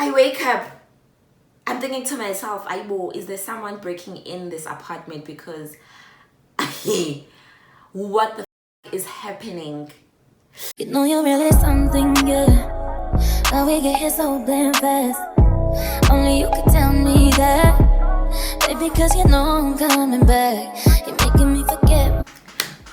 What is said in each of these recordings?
I wake up, I'm thinking to myself, Aibo, is there someone breaking in this apartment? Because what the is happening? You know you're really something, yeah. Now we get here so damn fast. Only you can tell me that, baby, cause you know I'm coming back. You're making me forget.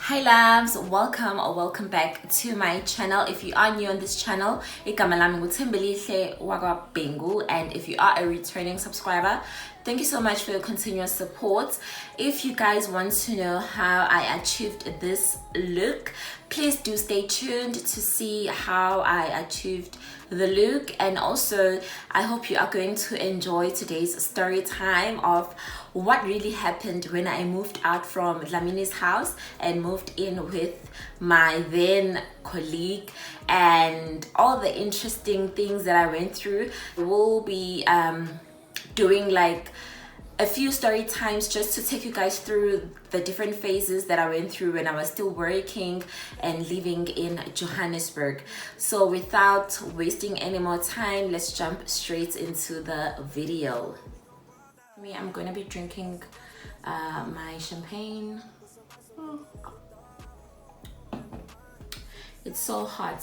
Hi loves, welcome or welcome back to my channel. If you are new on this channel, igama lami nguThembelihle wakwaBhengu, and if you are a returning subscriber, thank you so much for your continuous support. If you guys want to know how I achieved this look, please do stay tuned to see how I achieved the look. And also I hope you are going to enjoy today's story time of what really happened when I moved out from Dlamine's house and moved in with my then colleague, and all the interesting things that I went through. We'll be doing like a few story times just to take you guys through the different phases that I went through when I was still working and living in Johannesburg. So without wasting any more time, let's jump straight into the video. I'm going to be drinking my champagne. It's so hot.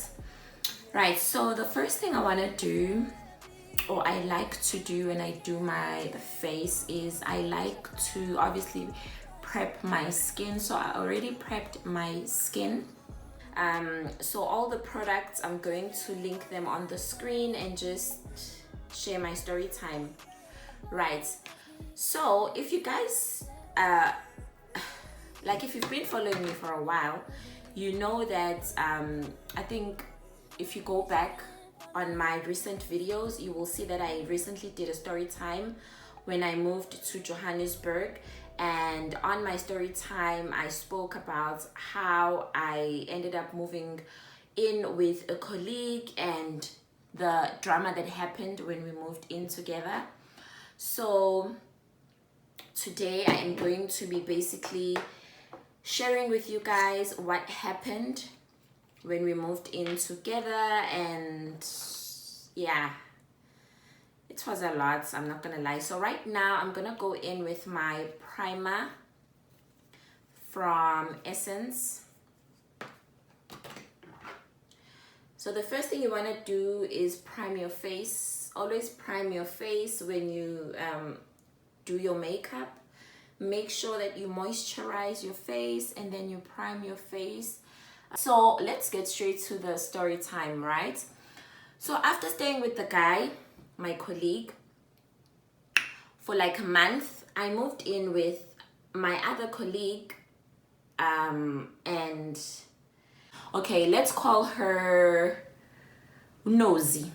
Right, so the first thing I want to do, or I like to do when I do my face, is I like to obviously prep my skin. So I already prepped my skin. So all the products, I'm going to link them on the screen and just share my story time. Right, so if you guys like, if you've been following me for a while, you know that I think if you go back on my recent videos, you will see that I recently did a story time when I moved to Johannesburg. And on my story time, I spoke about how I ended up moving in with a colleague and the drama that happened when we moved in together. So today I am going to be basically sharing with you guys what happened when we moved in together. And yeah, it was a lot, I'm not gonna lie. So right now I'm gonna go in with my primer from Essence. So the first thing you want to do is prime your face. Always prime your face when you do your makeup. Make sure that you moisturize your face and then you prime your face. So let's get straight to the story time, right? So after staying with the guy, my colleague, for like a month, I moved in with my other colleague, and okay, let's call her Unozi.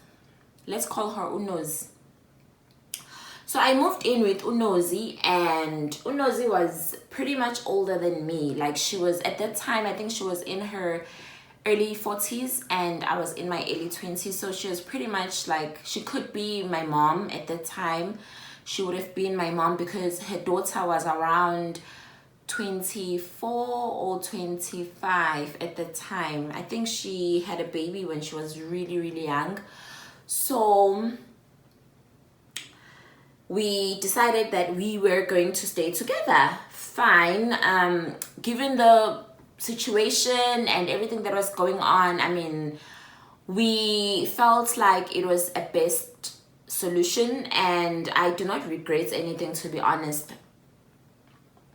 Let's call her Unozi. So I moved in with Unozi, and Unozi was pretty much older than me. Like, she was, at that time, I think she was in her early 40s and I was in my early 20s. So she was pretty much like, she could be my mom at that time. She would have been my mom because her daughter was around 24 or 25 at the time. I think she had a baby when she was really, really young. So we decided that we were going to stay together. Fine. Given the situation and everything that was going on, I mean, we felt like it was a best solution, and I do not regret anything, to be honest.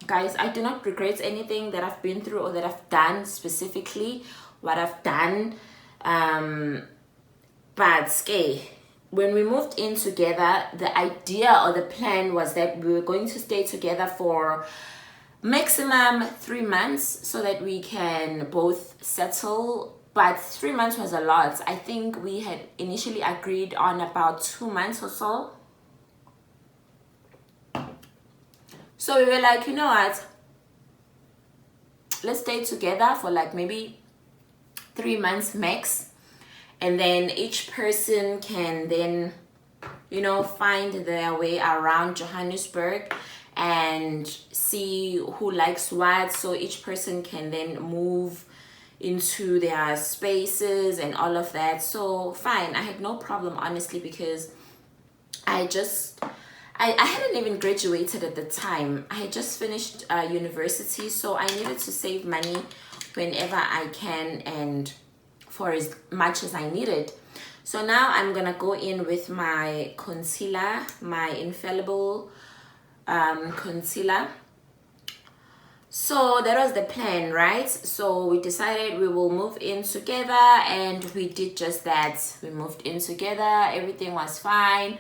Guys, I do not regret anything that I've been through or that I've done, specifically what I've done. But when we moved in together, the idea or the plan was that we were going to stay together for maximum 3 months so that we can both settle. But 3 months was a lot. I think we had initially agreed on about 2 months or so. So we were like, you know what, let's stay together for like maybe 3 months max. And then each person can then, you know, find their way around Johannesburg and see who likes what. So each person can then move into their spaces and all of that. So fine, I had no problem, honestly, because I hadn't even graduated at the time. I had just finished university, so I needed to save money whenever I can and for as much as I needed. So now I'm gonna go in with my concealer, my infallible concealer. So that was the plan, right? So we decided we will move in together, and we did just that. We moved in together, everything was fine.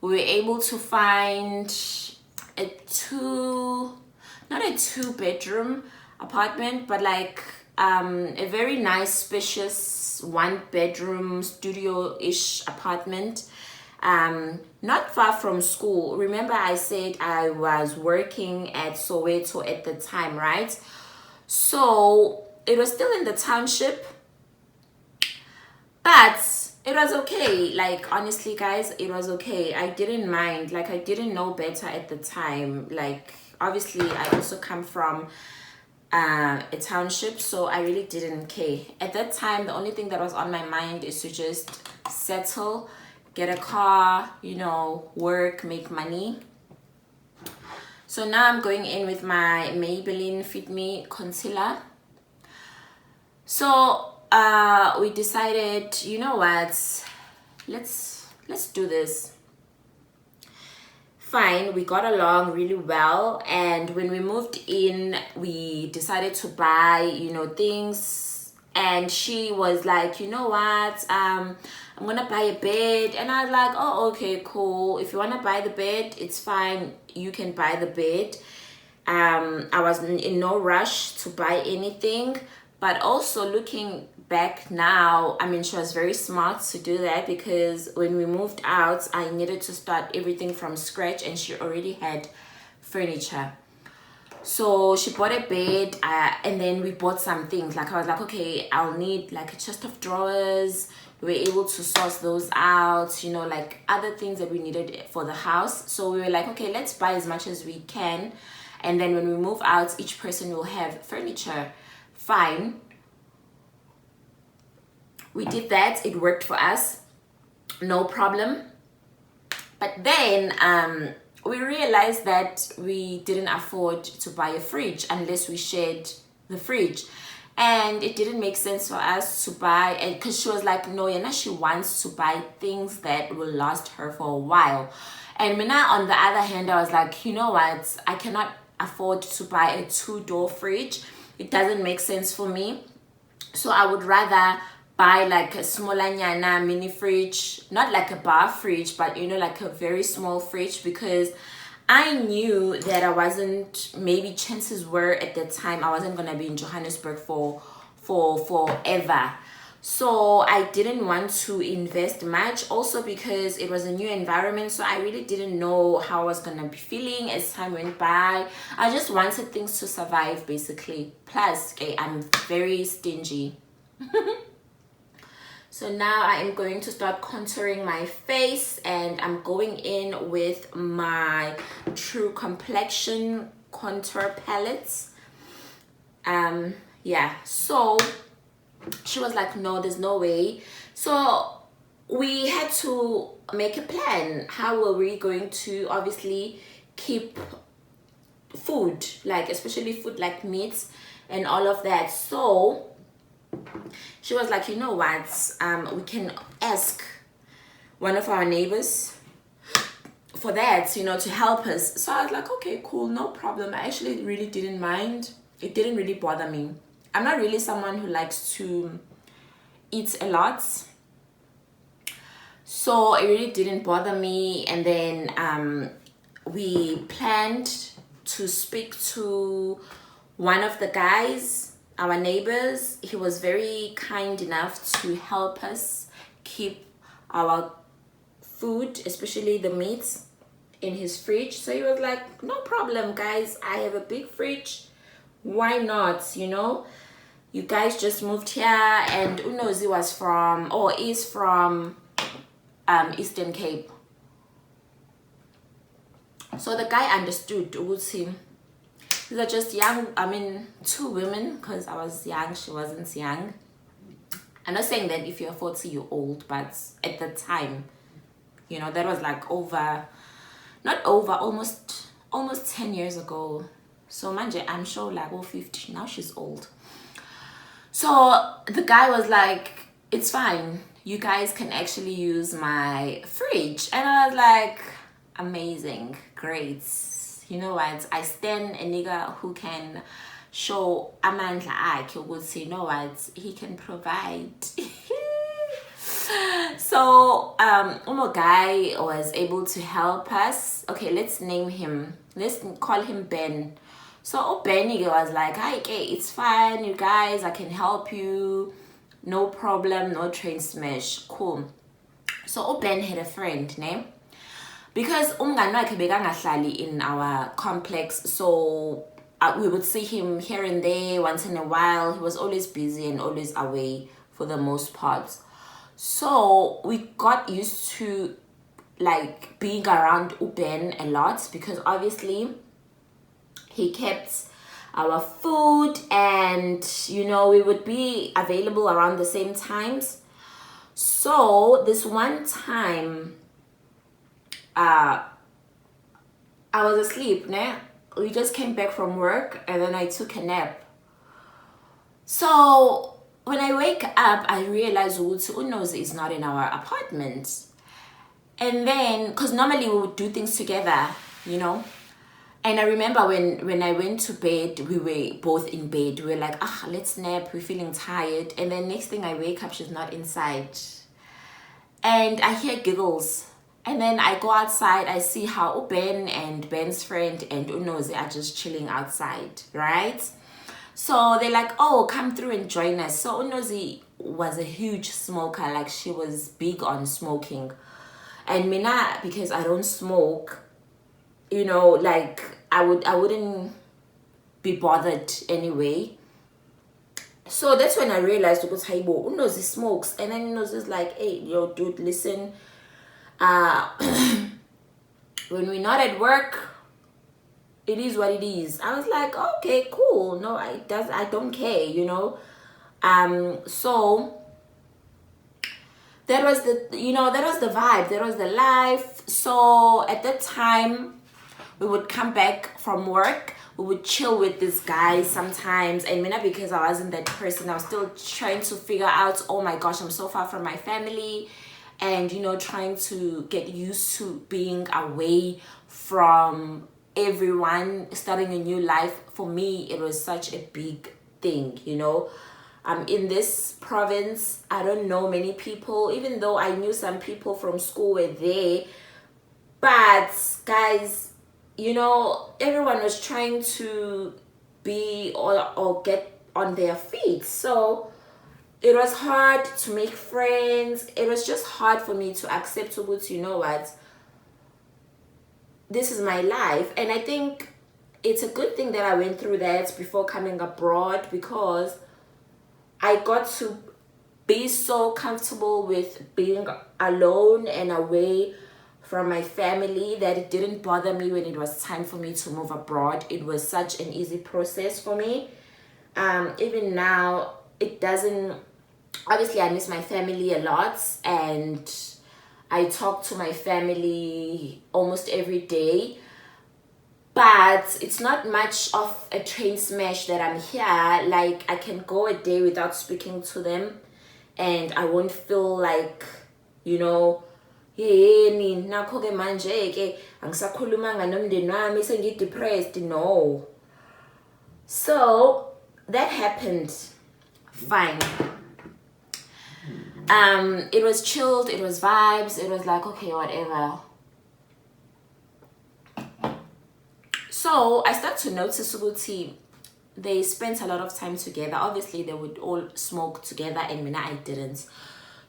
We were able to find not a 2-bedroom apartment, but like a very nice, spacious 1-bedroom studio-ish apartment. Not far from school. Remember I said I was working at Soweto at the time, right? So it was still in the township, but it was okay. Like, honestly guys, it was okay. I didn't mind. Like, I didn't know better at the time. Like, obviously I also come from a township, so I really didn't care at that time. The only thing that was on my mind is to just settle, get a car, you know, work, make money. So now I'm going in with my Maybelline Fit Me concealer. So we decided, you know what, let's do this. Fine, we got along really well, and when we moved in, we decided to buy, you know, things, and she was like, you know what, I'm gonna buy a bed. And I was like, oh, okay, cool. If you want to buy the bed, it's fine, you can buy the bed. I was in no rush to buy anything, but also looking back now, I mean, she was very smart to do that, because when we moved out, I needed to start everything from scratch, and she already had furniture. So she bought a bed, and then we bought some things. Like, I was like, okay, I'll need like a chest of drawers. We were able to source those out, you know, like other things that we needed for the house. So we were like, okay, let's buy as much as we can, and then when we move out, each person will have furniture. Fine, we did that. It worked for us, no problem. But then we realized that we didn't afford to buy a fridge unless we shared the fridge, and it didn't make sense for us to buy it, because she was like, no, Yana, she wants to buy things that will last her for a while. And Mina, on the other hand, I was like, you know what, I cannot afford to buy a 2-door fridge. It doesn't make sense for me. So I would rather buy like a smaller nyana mini fridge, not like a bar fridge, but you know, like a very small fridge, because I knew that I wasn't, maybe chances were at that time, I wasn't gonna be in Johannesburg for forever. So I didn't want to invest much, also because it was a new environment, so I really didn't know how I was gonna be feeling as time went by. I just wanted things to survive, basically. Plus, I'm very stingy. So now I am going to start contouring my face, and I'm going in with my True Complexion contour palettes. Yeah, so she was like, no, there's no way. So we had to make a plan. How were we going to obviously keep food, like especially food like meats and all of that? So she was like, you know what, we can ask one of our neighbors for that, you know, to help us. So I was like, okay, cool, no problem. I actually really didn't mind. It didn't really bother me. I'm not really someone who likes to eat a lot, so it really didn't bother me. And then we planned to speak to one of the guys, our neighbors. He was very kind enough to help us keep our food, especially the meats, in his fridge. So he was like, no problem guys, I have a big fridge, why not, you know, you guys just moved here. And Unozi was from, or is from, Eastern Cape. So the guy understood. These are just young, I mean, 2 women, because I was young, she wasn't young. I'm not saying that if you're 40 you're old, but at the time You know, that was like almost 10 years ago. So manje, I'm sure like 50, now she's old. So the guy was like, it's fine, you guys can actually use my fridge. And I was like, amazing, great. You know what, I stand a nigga who can show amandla akhe ukuthi, you know what, he can provide. So guy was able to help us. Okay, let's call him Ben. So Benny was like, hi, okay, it's fine, you guys, I can help you, no problem, no train smash, cool. So Ben had a friend name, because umngani wakhe bekangahlali in our complex, so we would see him here and there once in a while. He was always busy and always away for the most part. So we got used to like being around Ben a lot, because obviously he kept our food, and you know, we would be available around the same times. So this one time I was asleep, né? We just came back from work and then I took a nap. So when I wake up, I realize Unozi is not in our apartment. And then, because normally we would do things together, you know. And I remember when I went to bed, we were both in bed. We were like, let's nap, we're feeling tired. And then next thing I wake up, she's not inside. And I hear giggles. And then I go outside, I see how Ben and Ben's friend and Unozi are just chilling outside, right? So they're like, oh, come through and join us. So Unozi was a huge smoker, like she was big on smoking. And Mina, because I don't smoke, you know, like I wouldn't be bothered anyway. So that's when I realized, because Haibo Unozi smokes, and then Unozi's like, hey, yo, dude, listen. When we're not at work, it is what it is. I was like, okay, cool. No, I don't care, you know. So that was the vibe, that was the life. So at that time, we would come back from work, we would chill with this guy sometimes. And Mina, because I wasn't that person, I was still trying to figure out, oh my gosh, I'm so far from my family, and you know, trying to get used to being away from everyone, starting a new life. For me, it was such a big thing, you know. In this province, I don't know many people, even though I knew some people from school were there. But guys, you know, everyone was trying to be or get on their feet. So it was hard to make friends. It was just hard for me to accept, you know what, this is my life. And I think it's a good thing that I went through that before coming abroad, because I got to be so comfortable with being alone and away from my family that it didn't bother me when it was time for me to move abroad. It was such an easy process for me. Even now, it doesn't. Obviously, I miss my family a lot, and I talk to my family almost every day. But it's not much of a train smash that I'm here. Like, I can go a day without speaking to them, and I won't feel like, you know, nakho-ke manje-ke angisakhulumanga nomndeni wami, sengi-depressed. No. So that happened. Fine. It was chilled, it was vibes, it was like, okay, whatever. So I start to notice ukuthi they spent a lot of time together. Obviously, they would all smoke together, and Mina, I didn't.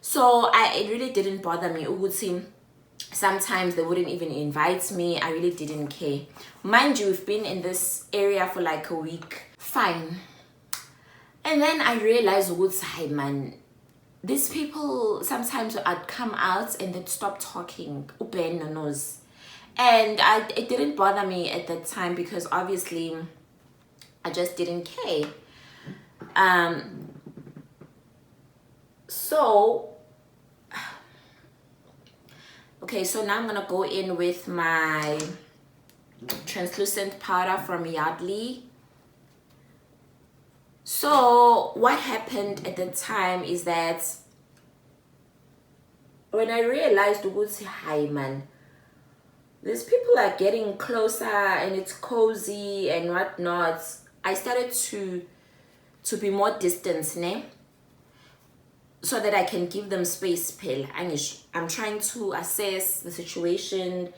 So it really didn't bother me ukuthi sometimes they wouldn't even invite me. I really didn't care. Mind you, we've been in this area for like a week. Fine. And then I realized, hey man, these people, sometimes I'd come out and they'd stop talking. And it didn't bother me at that time, because obviously I just didn't care. Okay, so now I'm gonna go in with my translucent powder from Yardley. So what happened at the time is that when I realized, hi man, these people are getting closer and it's cozy and whatnot, I started to be more distant, ne? So that I can give them space. I'm trying to assess the situation.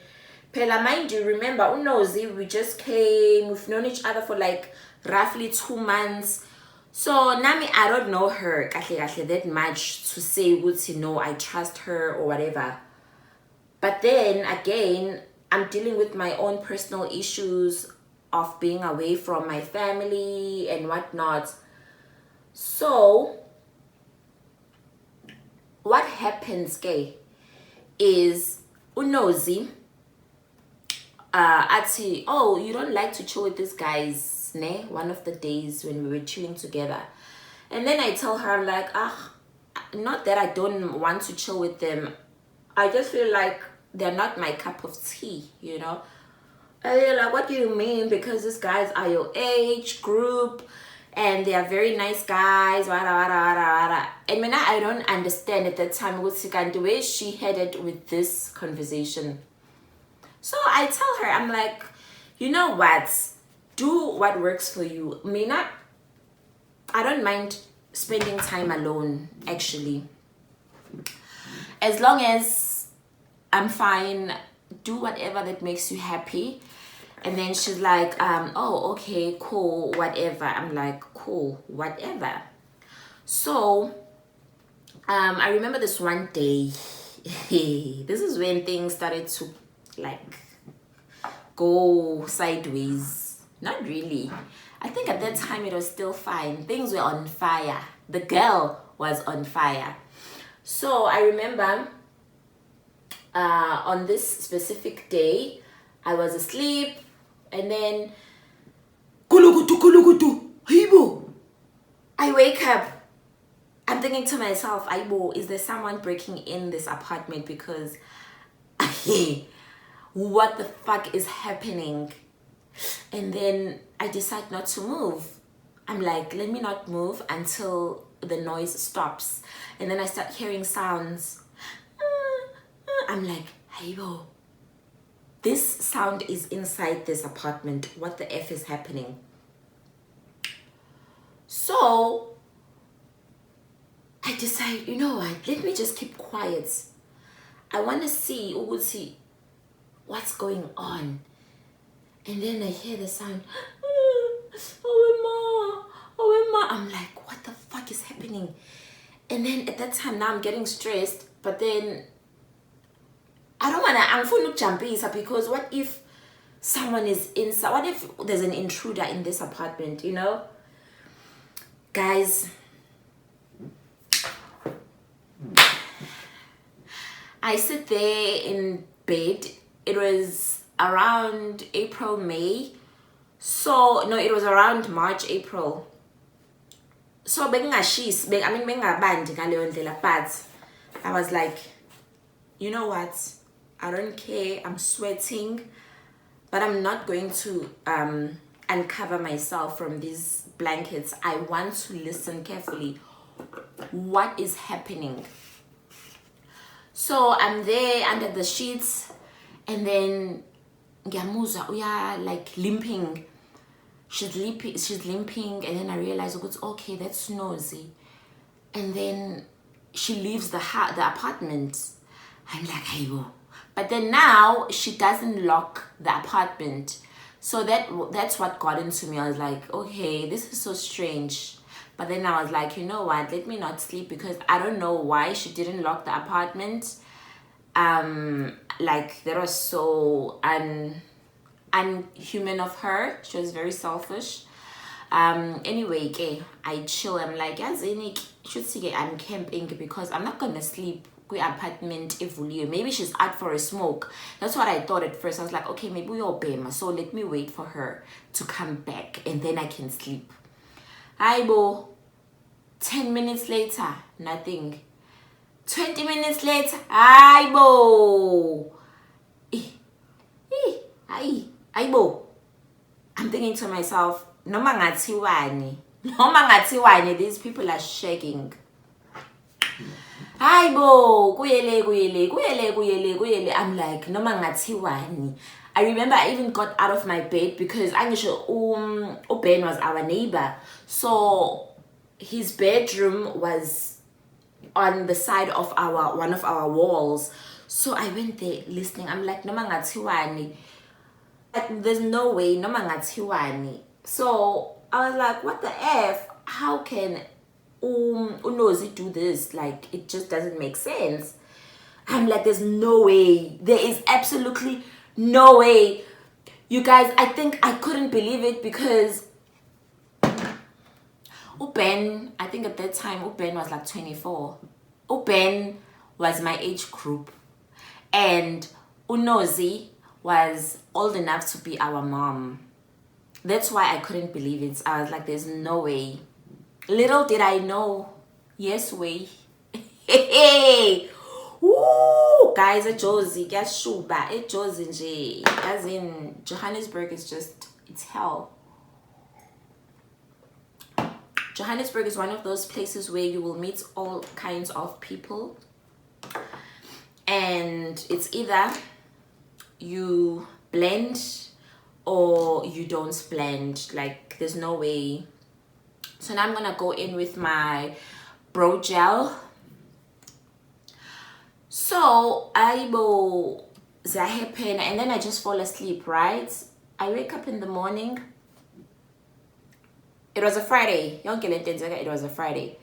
Pela, mind you, remember, unozi, we just came, we've known each other for like roughly 2 months. So Nami, I don't know her that much to say no, I trust her or whatever. But then again, I'm dealing with my own personal issues of being away from my family and whatnot. So what happens, gay, is unozi ati, oh, you don't like to chill with these guys, ne? One of the days when we were chilling together. And then I tell her, like, not that I don't want to chill with them, I just feel like they're not my cup of tea, you know. And they're like, what do you mean? Because these guys are your age group and they are very nice guys, wada, wada, wada, wada. And when I don't understand at that time the way she headed with this conversation. So I tell her, I'm like, you know what? Do what works for you. Mina, I don't mind spending time alone, actually. As long as I'm fine, do whatever that makes you happy. And then she's like, oh, okay, cool, whatever. I'm like, cool, whatever. So I remember this one day, this is when things started to like go sideways. Not really. I think at that time it was still fine. Things were on fire. The girl was on fire. So I remember on this specific day, I was asleep, and then I wake up. I'm thinking to myself, Aibo, is there someone breaking in this apartment? Because what the fuck is happening? And then I decide not to move. I'm like, let me not move until the noise stops. And then I start hearing sounds. I'm like, Aibo, this sound is inside this apartment. What the F is happening? So I decide, you know what, let me just keep quiet. I want to see what's going on. And then I hear the sound, oh Emma. I'm like, what the fuck is happening? And then at that time, now I'm getting stressed, but then I don't want to, I'm going to jump in, because what if someone is inside? What if there's an intruder in this apartment, you know? Guys, I sit there in bed. It was around April, May. So, no, it was around March, April. So, but I was like, you know what? I don't care. I'm sweating. But I'm not going to uncover myself from these blankets. I want to listen carefully. What is happening? So I'm there under the sheets, and then Ngiyamuza, we are like limping. She's limping, and then I realize, okay, that's nosy. And then she leaves the apartment. I'm like, hey, but then now she doesn't lock the apartment. So that's what got into me. I was like, okay, this is so strange. But then I was like, you know what, let me not sleep, because I don't know why she didn't lock the apartment. Like, that was so unhuman of her. She was very selfish. Anyway, okay, I chill. I'm like, I'm camping, because I'm not gonna sleep apartment evuliwe. Maybe she's out for a smoke. That's what I thought at first. I was like, okay, maybe you're Bema, so let me wait for her to come back and then I can sleep. Aibo, 10 minutes later, nothing. 20 minutes later, Aibo. Aibo. I'm thinking to myself, Noma ngatiwani, these people are shaking. Aibo, kuyele. I'm like, Noma ngatiwani. I remember I even got out of my bed because Ben was our neighbor. So his bedroom was on the side of one of our walls. So I went there listening. I'm like, Noma ngatiwani. Like, there's no way, Noma ngatiwani. So I was like, what the F? How can Unozi do this? Like, it just doesn't make sense. I'm like, there's no way. There is absolutely no way. You guys, I think I couldn't believe it because Ben, I think at that time, Ben was like 24. Ben was my age group. And Unozi was old enough to be our mom. That's why I couldn't believe it. I was like, there's no way. Little did I know. Yes, way. Hey. Woo! Guys, a Josie, Gashuba, a Josie, as in Johannesburg is just, it's hell. Johannesburg is one of those places where you will meet all kinds of people. And it's either you blend or you don't blend. Like, there's no way. So now I'm gonna go in with my brow gel. So I will happen and then I just fall asleep, right? I wake up in the morning. It was a Friday. It was a Friday.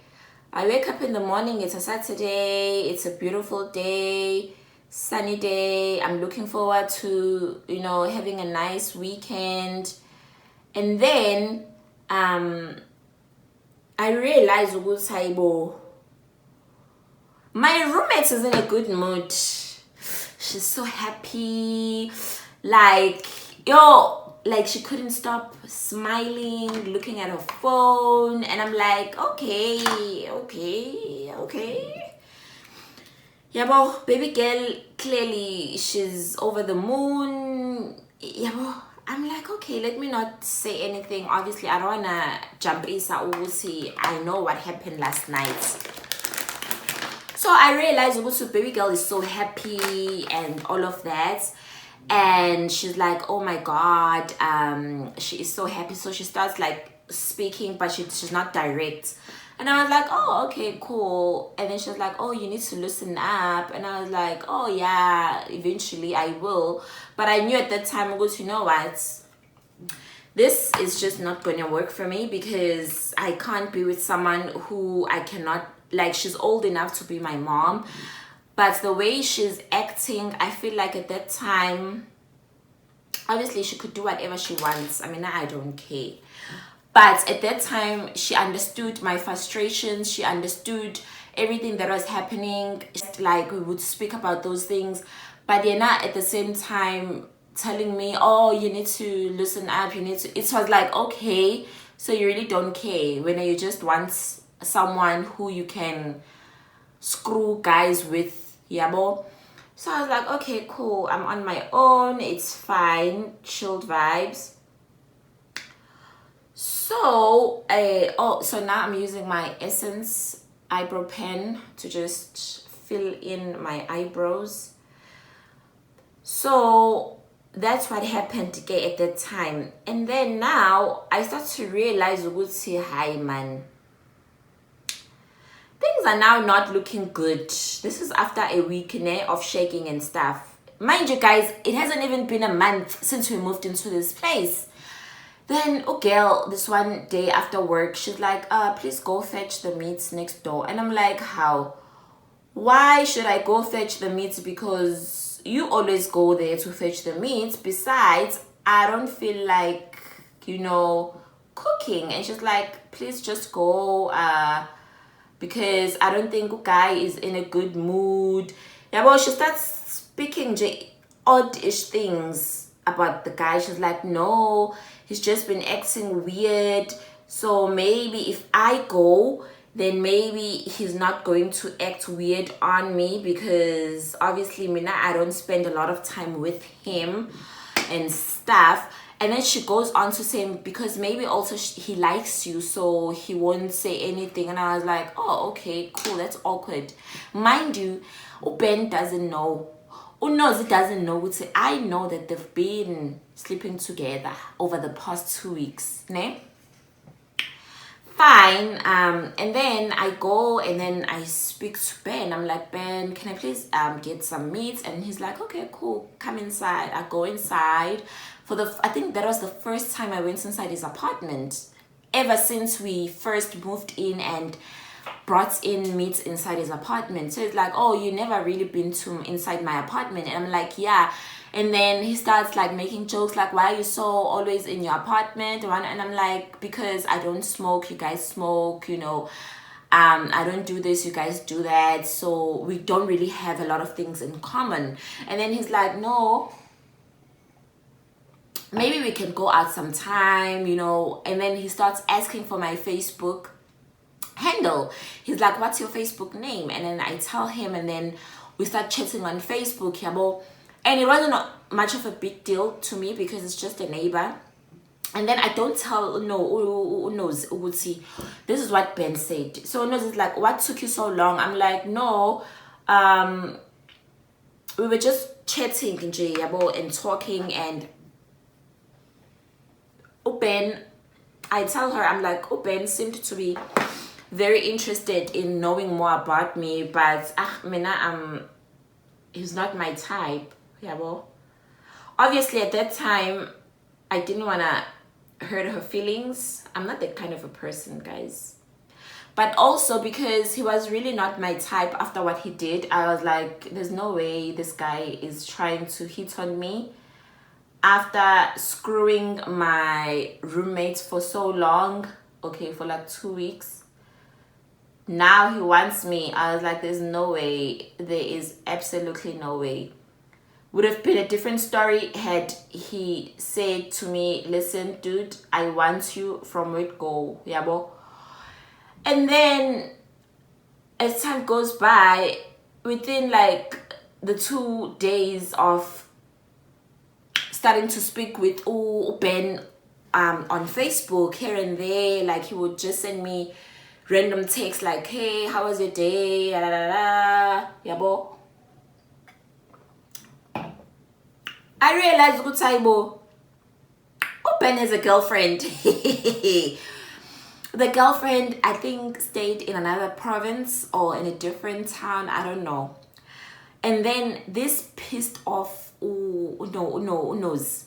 I wake up in the morning. It's a Saturday. It's a beautiful day, sunny day. I'm looking forward to, having a nice weekend. And then I realized my roommate is in a good mood. She's so happy. Like she couldn't stop smiling, looking at her phone. And I'm like, okay. Yabo, baby girl, clearly she's over the moon. Yabo, I'm like, okay, let me not say anything. Obviously, I don't wanna jump Isa Ugusi. I know what happened last night. So I realized Ugusi, baby girl is so happy and all of that. And she's like, oh my God, she is so happy. So she starts like speaking, but she's not direct. And I was like, oh, okay, cool. And then she was like, oh, you need to loosen up. And I was like, oh yeah, eventually I will. But I knew at that time, you know what? This is just not going to work for me because I can't be with someone who I cannot, like, she's old enough to be my mom. But the way she's acting, I feel like at that time, obviously she could do whatever she wants. I mean, I don't care. But at that time, she understood my frustrations. She understood everything that was happening. Like, we would speak about those things. But they're not at the same time telling me, oh, you need to loosen up. You need to. It was like, okay, so you really don't care. When you just want someone who you can screw guys with. Yabo. So I was like, okay, cool. I'm on my own. It's fine. Chilled vibes. So, so now I'm using my Essence eyebrow pen to just fill in my eyebrows. So that's what happened at that time. And then now I start to realize, hi man, things are now not looking good. This is after a week of shaking and stuff. Mind you guys, it hasn't even been a month since we moved into this place. Then, girl, this one day after work, she's like, please go fetch the meats next door. And I'm like, how? Why should I go fetch the meats? Because you always go there to fetch the meats. Besides, I don't feel like, cooking. And she's like, please just go, because I don't think guy is in a good mood. Yeah, well, she starts speaking odd-ish things about the guy. She's like, no, he's just been acting weird. So maybe if I go, then maybe he's not going to act weird on me, because obviously Mina, I don't spend a lot of time with him and stuff. And then she goes on to say, because maybe also he likes you, so he won't say anything. And I was like, oh, okay, cool, that's awkward. Mind you, Ben doesn't know. Unozi doesn't know. I know that they've been sleeping together over the past 2 weeks, ne? Fine. And then I go and then I speak to Ben. I'm like, Ben, can I please get some meat? And he's like, okay, cool, come inside. I go inside. I think that was the first time I went inside his apartment ever since we first moved in and brought in meat inside his apartment. So it's like, oh, you never really been to inside my apartment? And I'm like, yeah. And then he starts like making jokes like, why are you so always in your apartment? And I'm like, because I don't smoke, you guys smoke, you know. I don't do this, you guys do that, so we don't really have a lot of things in common. And then he's like, no, maybe we can go out sometime, you know. And then he starts asking for my Facebook handle. He's like, what's your Facebook name? And then I tell him, and then we start chatting on Facebook, yabo. And it wasn't much of a big deal to me because it's just a neighbor. And then I don't tell Uzi, this is what Ben said. So Unoz is like, what took you so long? I'm like, no, we were just chatting and talking. And Ben, I tell her, I'm like, Ben seemed to be very interested in knowing more about me, but he's not my type. Obviously at that time I didn't want to hurt her feelings. I'm not that kind of a person, guys. But also because he was really not my type after what he did, I was like, there's no way this guy is trying to hit on me after screwing my roommates for so long, okay, for like 2 weeks. Now he wants me. I was like, there's no way. There is absolutely no way. Would have been a different story had he said to me, listen, dude, I want you from word go, yabo. And then as time goes by, within like the 2 days of starting to speak with Ben on Facebook here and there, like he would just send me random texts like, hey, how was your day, la, la, la, la. Yabo. I realized Gutaibo, Ben has a girlfriend. The girlfriend, I think, stayed in another province or in a different town, I don't know. And then this pissed off Unoz.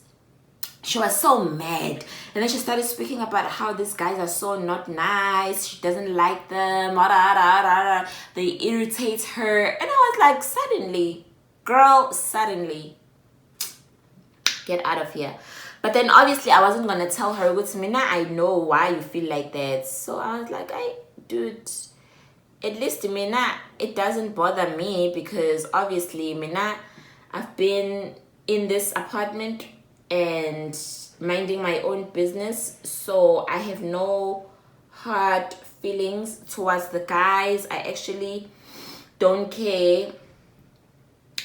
She was so mad. And then she started speaking about how these guys are so not nice. She doesn't like them. They irritate her. And I was like, suddenly, girl, suddenly, get out of here. But then obviously I wasn't gonna tell her, with Mina, I know why you feel like that. So I was like, dude, at least Mina, it doesn't bother me, because obviously Mina, I've been in this apartment and minding my own business, so I have no hard feelings towards the guys. I actually don't care.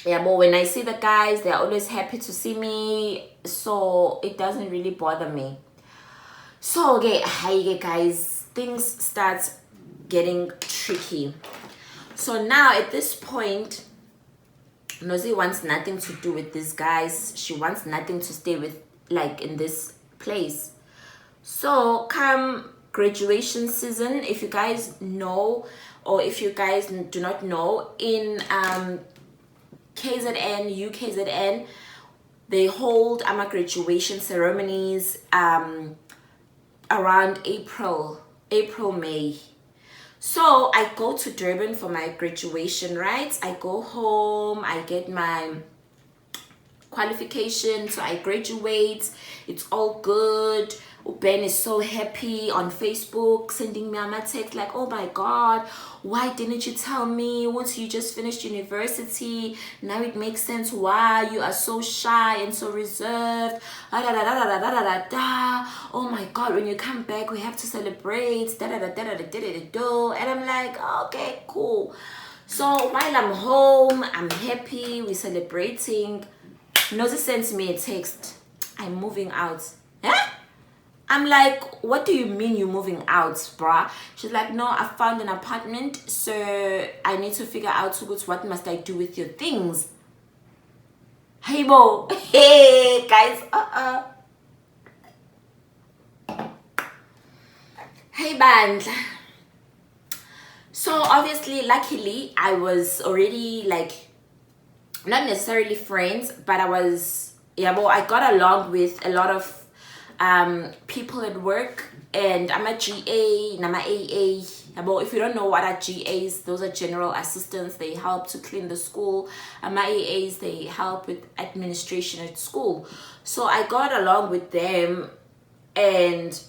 Yeah, but when I see the guys, they're always happy to see me, so it doesn't really bother me. So okay, hi guys, things start getting tricky. So now at this point, Nozi wants nothing to do with these guys. She wants nothing to stay with, like, in this place. So come graduation season, if you guys know, or if you guys do not know, in KZN, UKZN, they hold graduation ceremonies around April, May. So I go to Durban for my graduation, right? I go home, I get my qualification, so I graduate. It's all good. Ben is so happy on Facebook, sending me a text like, oh my god, why didn't you tell me once you just finished university? Now it makes sense why you are so shy and so reserved. Oh my god, when you come back we have to celebrate. And I'm like, okay, cool. So while I'm home, I'm happy, we're celebrating. Nozi sends me a text, I'm moving out. Huh? I'm like, what do you mean you're moving out, bruh? She's like, no, I found an apartment, so I need to figure out what must I do with your things. Hey, Bo. Hey, guys. Hey, band. So, obviously, luckily, I was already, like, not necessarily friends, but I got along with a lot of people at work, and I'm a GA, I'm a AA. If you don't know what are GAs, those are general assistants. They help to clean the school. My AAs, they help with administration at school. So I got along with them, and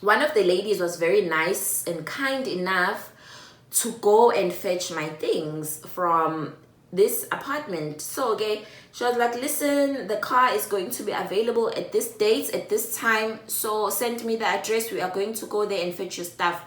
one of the ladies was very nice and kind enough to go and fetch my things from this apartment. So okay, she was like, listen, the car is going to be available at this date, at this time, so send me the address, we are going to go there and fetch your stuff.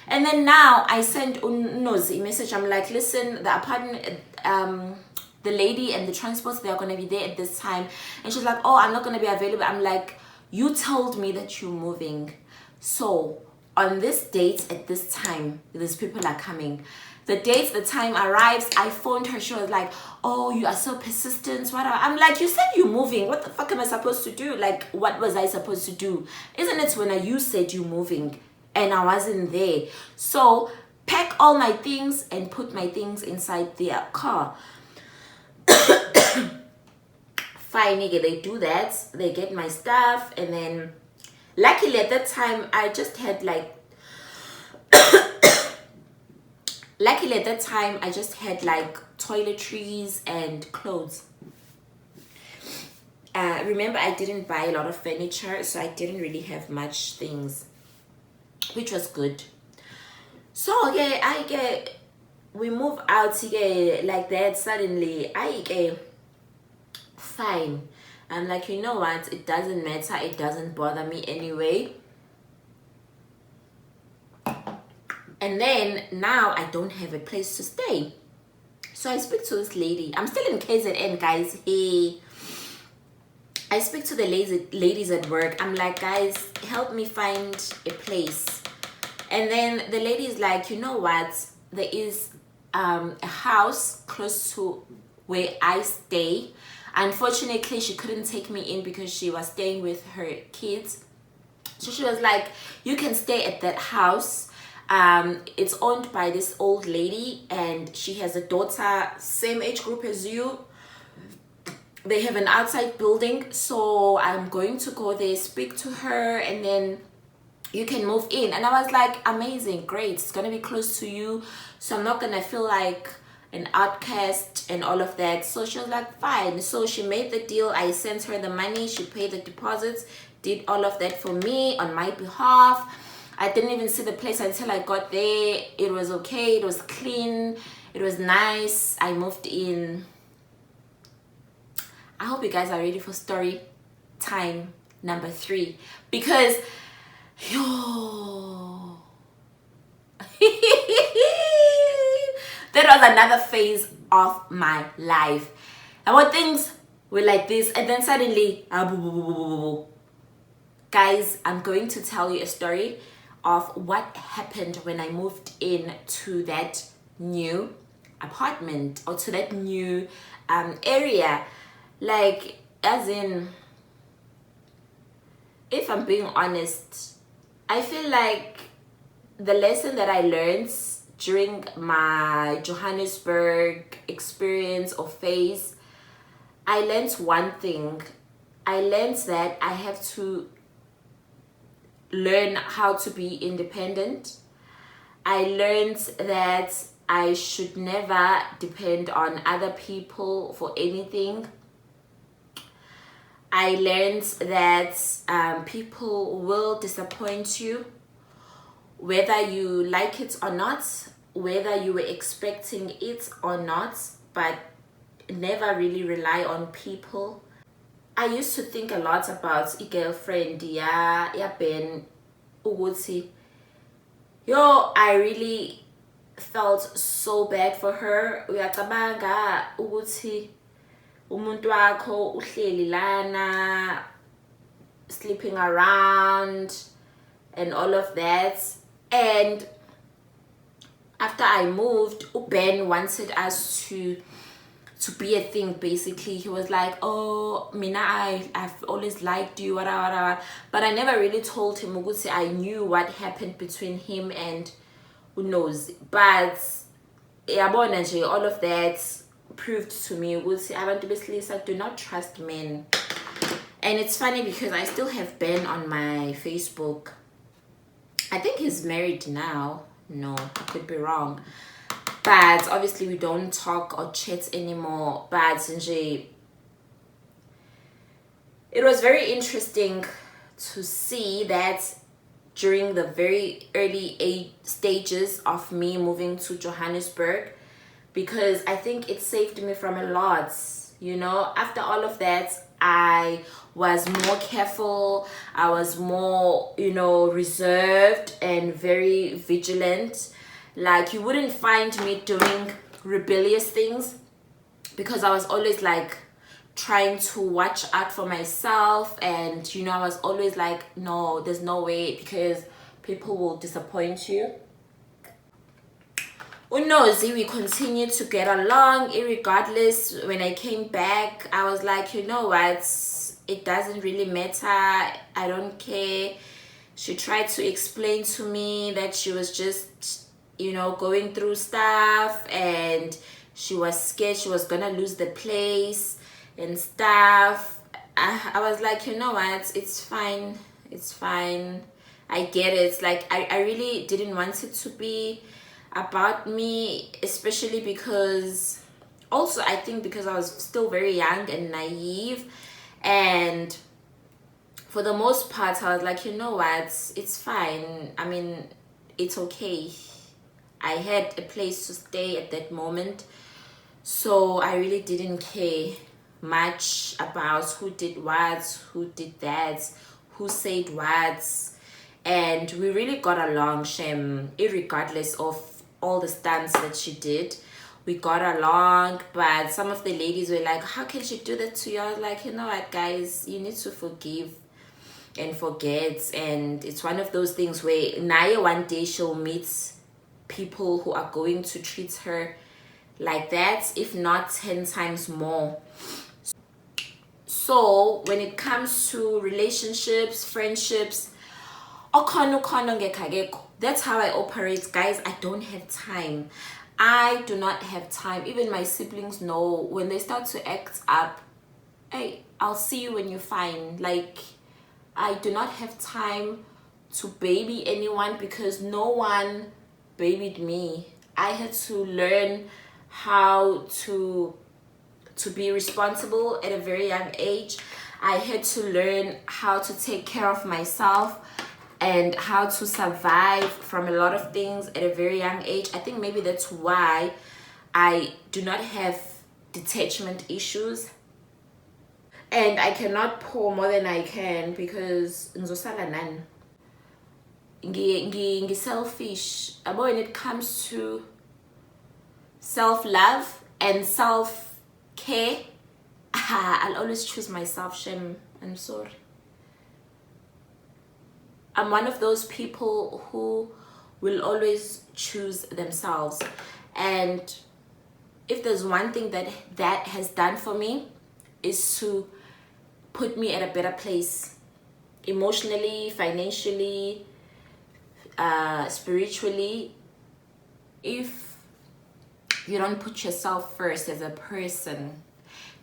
And then now I sent Unozi a message. I'm like, listen, the apartment, the lady and the transport, they are going to be there at this time. And she's like, oh, I'm not going to be available. I'm like, you told me that you're moving, so on this date at this time these people are coming. The date, the time arrives, I phoned her. She was like, oh, you are so persistent. I'm like, you said you're moving. What the fuck am I supposed to do? Like, what was I supposed to do? Isn't it when you said you're moving and I wasn't there? So pack all my things and put my things inside their car. Fine, they do that. They get my stuff, and then luckily at that time I just had like toiletries and clothes. Remember, I didn't buy a lot of furniture, so I didn't really have much things, which was good. So okay, we move out like that. Suddenly fine. I'm like, you know what, it doesn't matter, it doesn't bother me anyway. And then now I don't have a place to stay. So I speak to this lady. I'm still in KZN, guys. Hey. I speak to the ladies at work. I'm like, guys, help me find a place. And then the lady is like, you know what? There is a house close to where I stay. Unfortunately, she couldn't take me in because she was staying with her kids. So she was like, you can stay at that house. It's owned by this old lady, and she has a daughter same age group as you. They have an outside building, so I'm going to go there, speak to her, and then you can move in. And I was like, amazing, great, it's gonna be close to you, so I'm not gonna feel like an outcast and all of that. So she was like, fine. So she made the deal. I sent her the money, she paid the deposits, did all of that for me on my behalf. I didn't even see the place until I got there. It was okay, it was clean, it was nice. I moved in. I hope you guys are ready for story time number 3, because yo that was another phase of my life. And what things were like this, and then suddenly guys, I'm going to tell you a story of what happened when I moved in to that new apartment, or to that new area. Like, as in, if I'm being honest, I feel like the lesson that I learned during my Johannesburg experience or phase, I learned one thing. I learned that I have to learn how to be independent. I learned that I should never depend on other people for anything. I learned that people will disappoint you, whether you like it or not, whether you were expecting it or not, but never really rely on people. I used to think a lot about a girlfriend, ya Ben Uguti. Yo, I really felt so bad for her. Uyacabanga ukuthi umuntu wakho uhleli lana, sleeping around and all of that. And after I moved, Ben wanted us to be a thing. Basically, he was like, oh, Mina, I've always liked you, whatever. But I never really told him ukuthi I knew what happened between him and who knows. But yabona nje, all of that proved to me ukuthi abantu besilisa do not trust men. And it's funny because I still have Ben on my Facebook. I think he's married now. No, I could be wrong. But obviously we don't talk or chat anymore. But nje, it was very interesting to see that during the very early stages of me moving to Johannesburg, because I think it saved me from a lot. You know, after all of that, I was more careful. I was more, you know, reserved and very vigilant. Like, you wouldn't find me doing rebellious things because I was always like trying to watch out for myself. And, you know, I was always like, no, there's no way, because people will disappoint you. Unozi, we continued to get along irregardless. When I came back, I was like, you know what, it doesn't really matter, I don't care. She tried to explain to me that she was just, you know, going through stuff and she was scared she was gonna lose the place and stuff. I was like, you know what, it's fine, I get it. Like, I really didn't want it to be about me, especially because also I think because I was still very young and naive, and for the most part I was like, you know what, it's fine, I mean, it's okay. I had a place to stay at that moment, so I really didn't care much about who did what, who did that, who said what. And we really got along, Shem, irregardless of all the stunts that she did. We got along. But some of the ladies were like, how can she do that to you? I was like, you know what, guys, you need to forgive and forget. And it's one of those things where Naya one day she'll meet people who are going to treat her like that, if not 10 times more. So when it comes to relationships, friendships, that's how I operate, guys. I don't have time. I do not have time. Even my siblings know when they start to act up, hey, I'll see you when you're fine. Like, I do not have time to baby anyone because no one babied me. I had to learn how to be responsible at a very young age. I had to learn how to take care of myself and how to survive from a lot of things at a very young age. I think maybe that's why I do not have detachment issues. And I cannot pour more than I can because ngizosala nani. Selfish. But when it comes to self-love and self-care, I'll always choose myself, Shem. I'm sorry. I'm one of those people who will always choose themselves. And if there's one thing that has done for me, is to put me at a better place, emotionally, financially, spiritually. If you don't put yourself first as a person,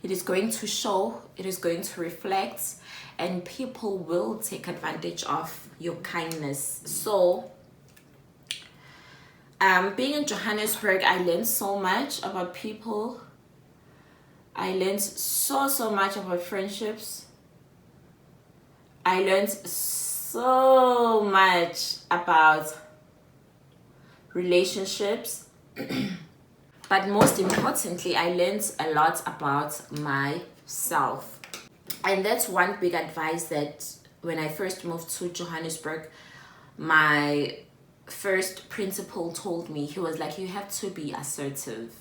it is going to show, it is going to reflect, and people will take advantage of your kindness. So being in Johannesburg, I learned so much about people. I learned so much about friendships. I learned so much about relationships, but most importantly, I learned a lot about myself. And that's one big advice that when I first moved to Johannesburg, my first principal told me. He was like, you have to be assertive.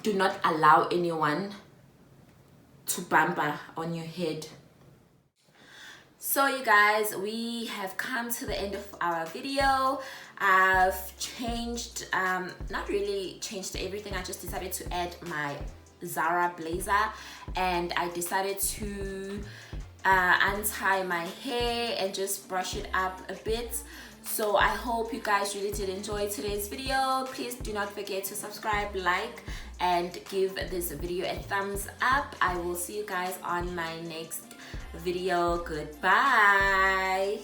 Do not allow anyone to bumper on your head. So you guys, we have come to the end of our video. I've changed, not really changed everything. I just decided to add my Zara blazer, and I decided to untie my hair and just brush it up a bit. So I hope you guys really did enjoy today's video. Please do not forget to subscribe, like, and give this video a thumbs up. I will see you guys on my next video. Goodbye.